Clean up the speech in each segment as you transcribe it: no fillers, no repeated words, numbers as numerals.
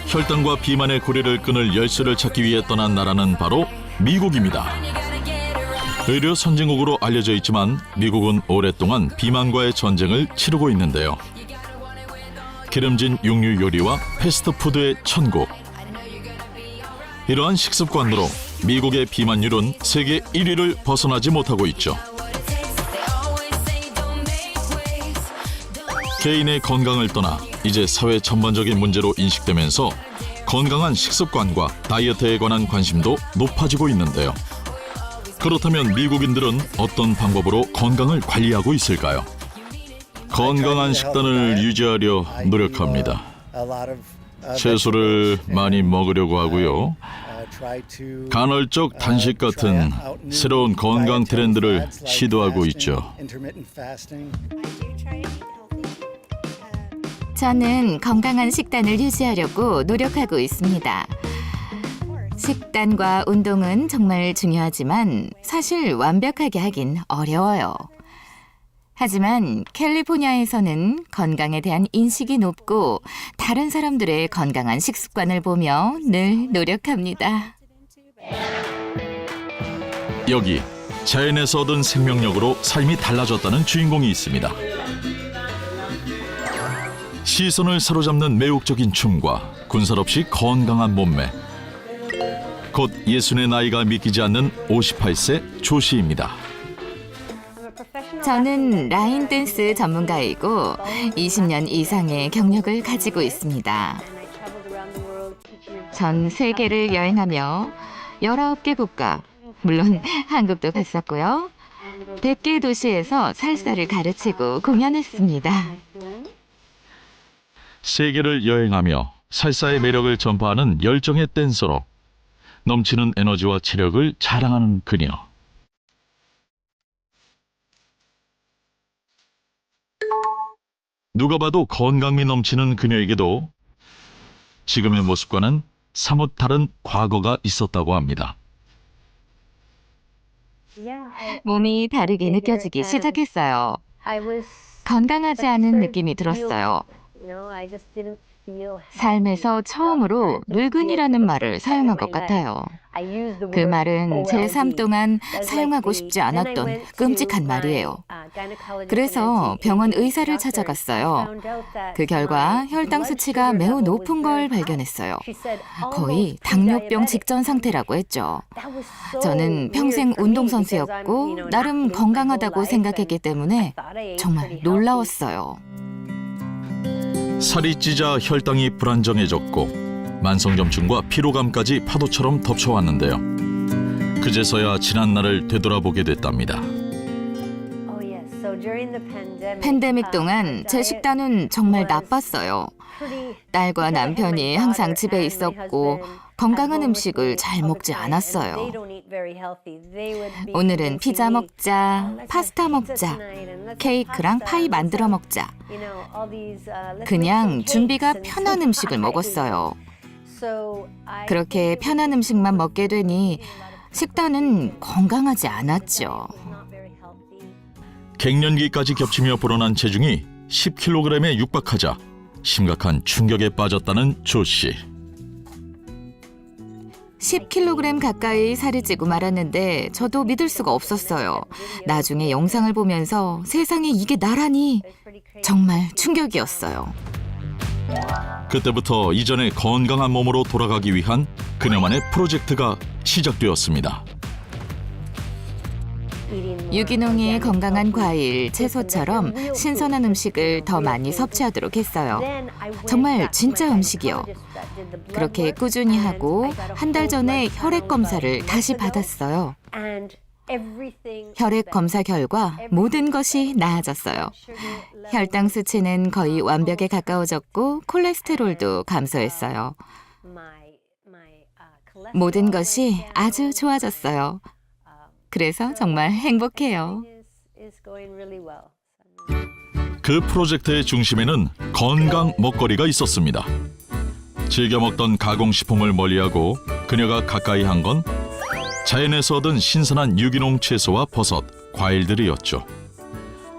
혈당과 비만의 고리를 끊을 열쇠를 찾기 위해 떠난 나라는 바로 미국입니다. 의료 선진국으로 알려져 있지만 미국은 오랫동안 비만과의 전쟁을 치르고 있는데요. 기름진 육류 요리와 패스트푸드의 천국. 이러한 식습관으로 미국의 비만율은 세계 1위를 벗어나지 못하고 있죠. 개인의 건강을 떠나 이제 사회 전반적인 문제로 인식되면서 건강한 식습관과 다이어트에 관한 관심도 높아지고 있는데요. 그렇다면 미국인들은 어떤 방법으로 건강을 관리하고 있을까요? 건강한 식단을 유지하려 노력합니다. 채소를 많이 먹으려고 하고요. 간헐적 단식 같은 새로운 건강 트렌드를 시도하고 있죠. 저는 건강한 식단을 유지하려고 노력하고 있습니다. 식단과 운동은 정말 중요하지만 사실 완벽하게 하긴 어려워요. 하지만 캘리포니아에서는 건강에 대한 인식이 높고 다른 사람들의 건강한 식습관을 보며 늘 노력합니다. 여기 자연에서 얻은 생명력으로 삶이 달라졌다는 주인공이 있습니다. 시선을 사로잡는 매혹적인 춤과 군살 없이 건강한 몸매. 곧 60의 나이가 믿기지 않는 58세 조 씨입니다. 저는 라인 댄스 전문가이고 20년 이상의 경력을 가지고 있습니다. 전 세계를 여행하며 19개 국가, 물론 한국도 갔었고요. 100개 도시에서 살사를 가르치고 공연했습니다. 세계를 여행하며 살사의 매력을 전파하는 열정의 댄서로 넘치는 에너지와 체력을 자랑하는 그녀. 누가 봐도 건강미 넘치는 그녀에게도 지금의 모습과는 사뭇 다른 과거가 있었다고 합니다. 몸이 다르게 느껴지기 시작했어요. 건강하지 않은 느낌이 들었어요. 삶에서 처음으로 늙은이라는 말을 사용한 것 같아요. 그 말은 제 삶 동안 사용하고 싶지 않았던 끔찍한 말이에요. 그래서 병원 의사를 찾아갔어요. 그 결과 혈당 수치가 매우 높은 걸 발견했어요. 거의 당뇨병 직전 상태라고 했죠. 저는 평생 운동선수였고 나름 건강하다고 생각했기 때문에 정말 놀라웠어요. 살이 찌자 혈당이 불안정해졌고 만성염증과 피로감까지 파도처럼 덮쳐왔는데요. 그제서야 지난날을 되돌아보게 됐답니다. 팬데믹 동안 제 식단은 정말 나빴어요. 딸과 남편이 항상 집에 있었고 건강한 음식을 잘 먹지 않았어요. 오늘은 피자 먹자, 파스타 먹자, 케이크랑 파이 만들어 먹자. 그냥 준비가 편한 음식을 먹었어요. 그렇게 편한 음식만 먹게 되니 식단은 건강하지 않았죠. 갱년기까지 겹치며 불어난 체중이 10kg에 육박하자 심각한 충격에 빠졌다는 조 씨. 10kg 가까이 살이 찌고 말았는데 저도 믿을 수가 없었어요. 나중에 영상을 보면서 세상에 이게 나라니 정말 충격이었어요. 그때부터 이전의 건강한 몸으로 돌아가기 위한 그녀만의 프로젝트가 시작되었습니다. 유기농의 건강한 과일, 채소처럼 신선한 음식을 더 많이 섭취하도록 했어요. 정말 진짜 음식이요. 그렇게 꾸준히 하고 한 달 전에 혈액 검사를 다시 받았어요. 혈액 검사 결과 모든 것이 나아졌어요. 혈당 수치는 거의 완벽에 가까워졌고 콜레스테롤도 감소했어요. 모든 것이 아주 좋아졌어요. 그래서 정말 행복해요. 그 프로젝트의 중심에는 건강 먹거리가 있었습니다. 즐겨 먹던 가공식품을 멀리하고 그녀가 가까이 한 건 자연에서 얻은 신선한 유기농 채소와 버섯, 과일들이었죠.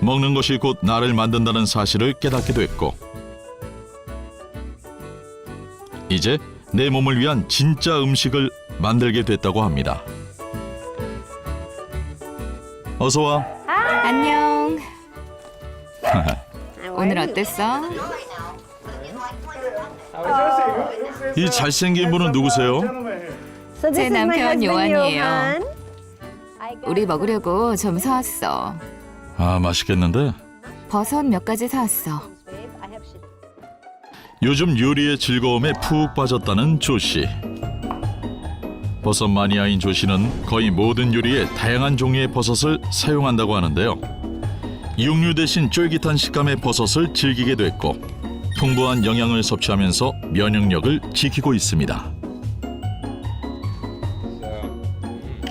먹는 것이 곧 나를 만든다는 사실을 깨닫게 됐고 이제 내 몸을 위한 진짜 음식을 만들게 됐다고 합니다. 어서 와. 안녕. 오늘 어땠어? 이 잘생긴 분은 누구세요? 제 남편 요한이에요. 우리 먹으려고 좀 사왔어. 아, 맛있겠는데? 버섯 몇 가지 사왔어. 요즘 요리의 즐거움에 푹 빠졌다는 조 씨. 버섯 마니아인 조 씨는 거의 모든 요리에 다양한 종류의 버섯을 사용한다고 하는데요. 육류 대신 쫄깃한 식감의 버섯을 즐기게 됐고 풍부한 영양을 섭취하면서 면역력을 지키고 있습니다.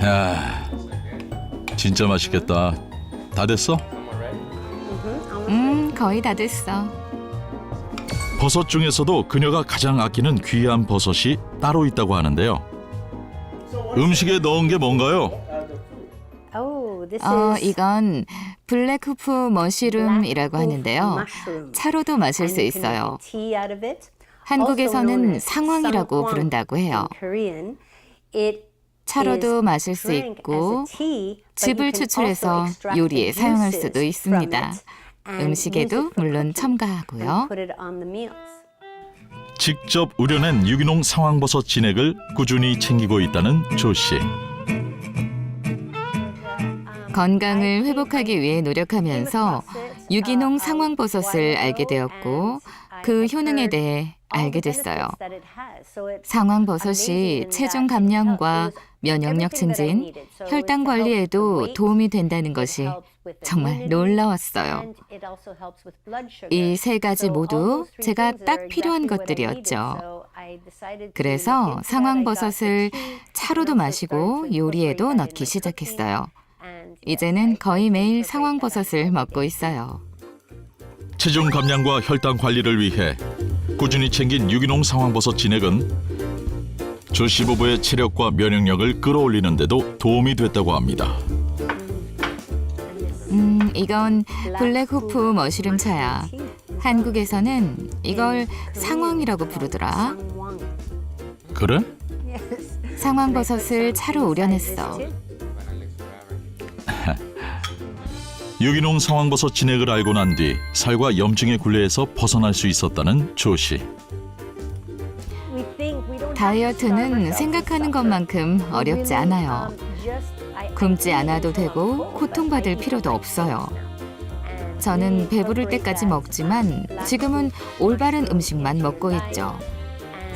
아, 진짜 맛있겠다. 다 됐어? 거의 다 됐어. 버섯 중에서도 그녀가 가장 아끼는 귀한 버섯이 따로 있다고 하는데요. 음식에 넣은 게 뭔가요? 이건 블랙후프 머쉬룸이라고 하는데요. 차로도 마실 수 있어요. 한국에서는 상황이라고 부른다고 해요. 차로도 마실 수 있고 즙을 추출해서 요리에 사용할 수도 있습니다. 음식에도 물론 첨가하고요. 직접 우려낸 유기농 상황버섯 진액을 꾸준히 챙기고 있다는 조 씨. 건강을 회복하기 위해 노력하면서 유기농 상황버섯을 알게 되었고 그 효능에 대해 알게 됐어요. 상황버섯이 체중 감량과 면역력 증진, 혈당 관리에도 도움이 된다는 것이 정말 놀라웠어요. 이 세 가지 모두 제가 딱 필요한 것들이었죠. 그래서 상황버섯을 차로도 마시고 요리에도 넣기 시작했어요. 이제는 거의 매일 상황버섯을 먹고 있어요. 체중 감량과 혈당 관리를 위해 꾸준히 챙긴 유기농 상황버섯 진액은 조 씨 부부의 체력과 면역력을 끌어올리는 데도 도움이 됐다고 합니다. 이건 블랙후프 머쉬룸 차야. 한국에서는 이걸 상황이라고 부르더라. 그래? 상황버섯을 차로 우려냈어. 유기농 상황버섯 진액을 알고 난 뒤 살과 염증의 굴레에서 벗어날 수 있었다는 조 씨. 다이어트는 생각하는 것만큼 어렵지 않아요. 굶지 않아도 되고 고통받을 필요도 없어요. 저는 배부를 때까지 먹지만 지금은 올바른 음식만 먹고 있죠.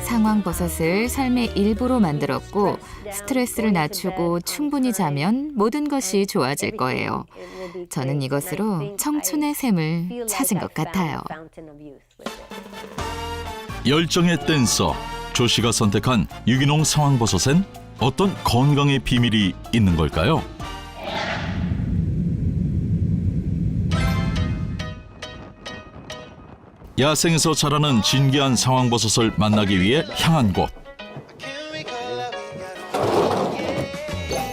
상황버섯을 삶의 일부로 만들었고 스트레스를 낮추고 충분히 자면 모든 것이 좋아질 거예요. 저는 이것으로 청춘의 샘을 찾은 것 같아요. 열정의 댄서 조 씨가 선택한 유기농 상황버섯엔 어떤 건강의 비밀이 있는 걸까요? 야생에서 자라는 진귀한 상황버섯을 만나기 위해 향한 곳.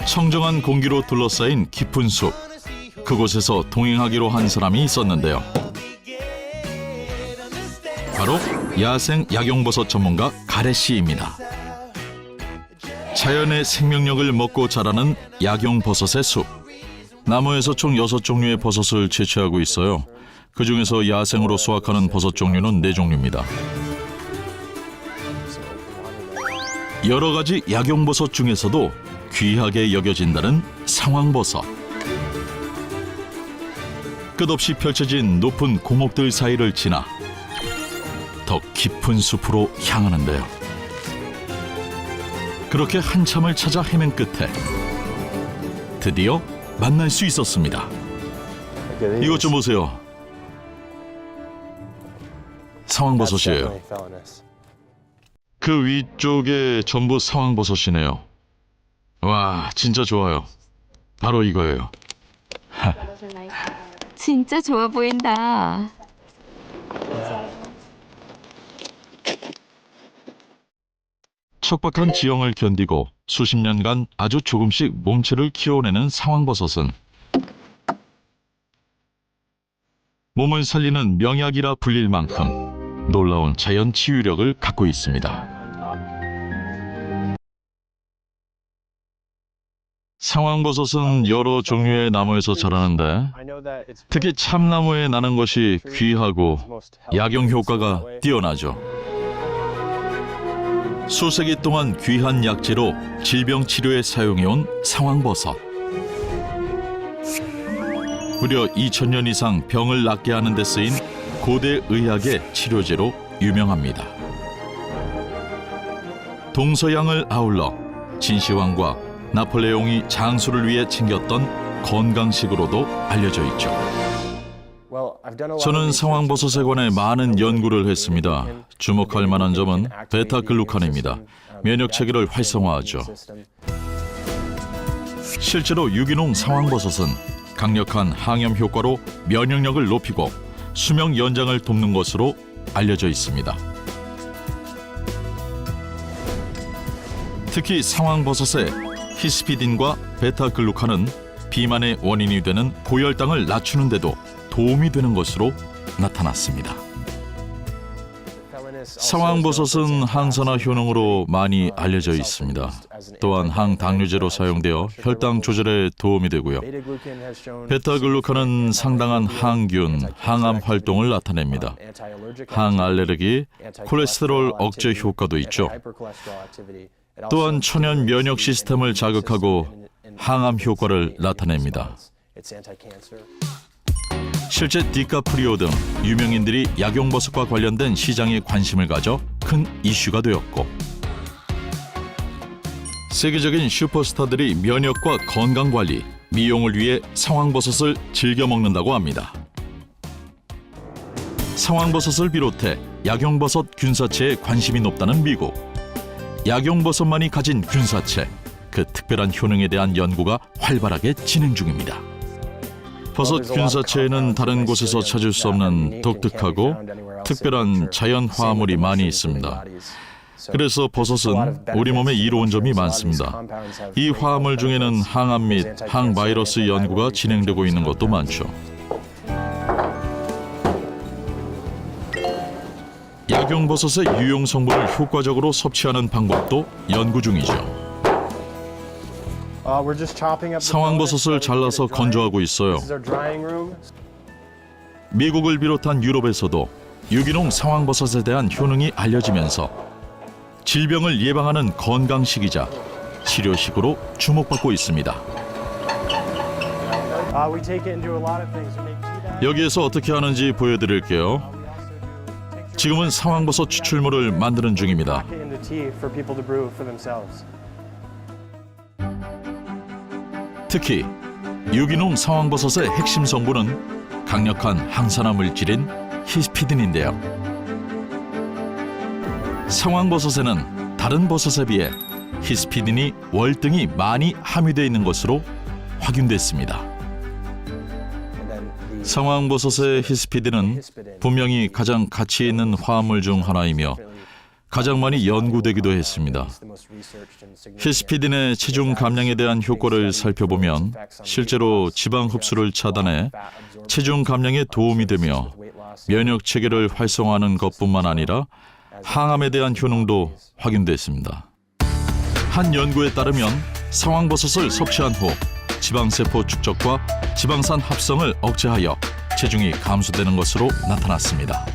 청정한 공기로 둘러싸인 깊은 숲. 그곳에서 동행하기로 한 사람이 있었는데요. 바로 야생 약용버섯 전문가 가래 씨입니다. 자연의 생명력을 먹고 자라는 약용버섯의 숲. 나무에서 총 6종류의 버섯을 채취하고 있어요. 그중에서 야생으로 수확하는 버섯 종류는 4종류입니다. 여러 가지 약용버섯 중에서도 귀하게 여겨진다는 상황버섯. 끝없이 펼쳐진 높은 고목들 사이를 지나 더 깊은 숲으로 향하는데요. 그렇게 한참을 찾아 헤맨 끝에 드디어 만날 수 있었습니다. 이것 좀 보세요. 상황버섯이에요. 그 위쪽에 전부 상황버섯이네요. 와, 진짜 좋아요. 바로 이거예요. 진짜 좋아 보인다. 척박한 지형을 견디고 수십 년간 아주 조금씩 몸체를 키워내는 상황버섯은 몸을 살리는 명약이라 불릴 만큼 놀라운 자연 치유력을 갖고 있습니다. 상황버섯은 여러 종류의 나무에서 자라는데 특히 참나무에 나는 것이 귀하고 약용 효과가 뛰어나죠. 수세기 동안 귀한 약재로 질병 치료에 사용해온 상황버섯. 무려 2000년 이상 병을 낫게 하는 데 쓰인 고대 의학의 치료제로 유명합니다. 동서양을 아울러 진시황과 나폴레옹이 장수를 위해 챙겼던 건강식으로도 알려져 있죠. 저는 상황버섯에 관해 많은 연구를 했습니다. 주목할 만한 점은 베타글루칸입니다. 면역 체계를 활성화하죠. 실제로 유기농 상황버섯은 강력한 항염 효과로 면역력을 높이고 수명 연장을 돕는 것으로 알려져 있습니다. 특히 상황버섯의 히스피딘과 베타글루칸은 비만의 원인이 되는 고혈당을 낮추는 데도 도움이 되는 것으로 나타났습니다. 상황버섯은 항산화 효능으로 많이 알려져 있습니다. 또한 항당류제로 사용되어 혈당 조절에 도움이 되고요. 베타글루칸은 상당한 항균, 항암 활동을 나타냅니다. 항알레르기, 콜레스테롤 억제 효과도 있죠. 또한 천연 면역 시스템을 자극하고 항암 효과를 나타냅니다. 실제 디카프리오 등 유명인들이 약용버섯과 관련된 시장에 관심을 가져 큰 이슈가 되었고, 세계적인 슈퍼스타들이 면역과 건강관리, 미용을 위해 상황버섯을 즐겨 먹는다고 합니다. 상황버섯을 비롯해 약용버섯 균사체에 관심이 높다는 미국. 약용버섯만이 가진 균사체, 그 특별한 효능에 대한 연구가 활발하게 진행 중입니다. 버섯 균사체에는 다른 곳에서 찾을 수 없는 독특하고 특별한 자연 화합물이 많이 있습니다. 그래서 버섯은 우리 몸에 이로운 점이 많습니다. 이 화합물 중에는 항암 및 항바이러스 연구가 진행되고 있는 것도 많죠. 약용버섯의 유용 성분을 효과적으로 섭취하는 방법도 연구 중이죠. 상황버섯을 잘라서 건조하고 있어요. 미국을 비롯한 유럽에서도 유기농 상황버섯에 대한 효능이 알려지면서 질병을 예방하는 건강식이자 치료식으로 주목받고 있습니다. 여기에서 어떻게 하는지 보여드릴게요. 지금은 상황버섯 추출물을 만드는 중입니다. 특히 유기농 상황버섯의 핵심 성분은 강력한 항산화 물질인 히스피딘인데요. 상황버섯에는 다른 버섯에 비해 히스피딘이 월등히 많이 함유되어 있는 것으로 확인됐습니다. 상황버섯의 히스피딘은 분명히 가장 가치 있는 화합물 중 하나이며 가장 많이 연구되기도 했습니다. 히스피딘의 체중 감량에 대한 효과를 살펴보면 실제로 지방 흡수를 차단해 체중 감량에 도움이 되며 면역 체계를 활성화하는 것뿐만 아니라 항암에 대한 효능도 확인됐습니다. 한 연구에 따르면 상황버섯을 섭취한 후 지방세포 축적과 지방산 합성을 억제하여 체중이 감소되는 것으로 나타났습니다.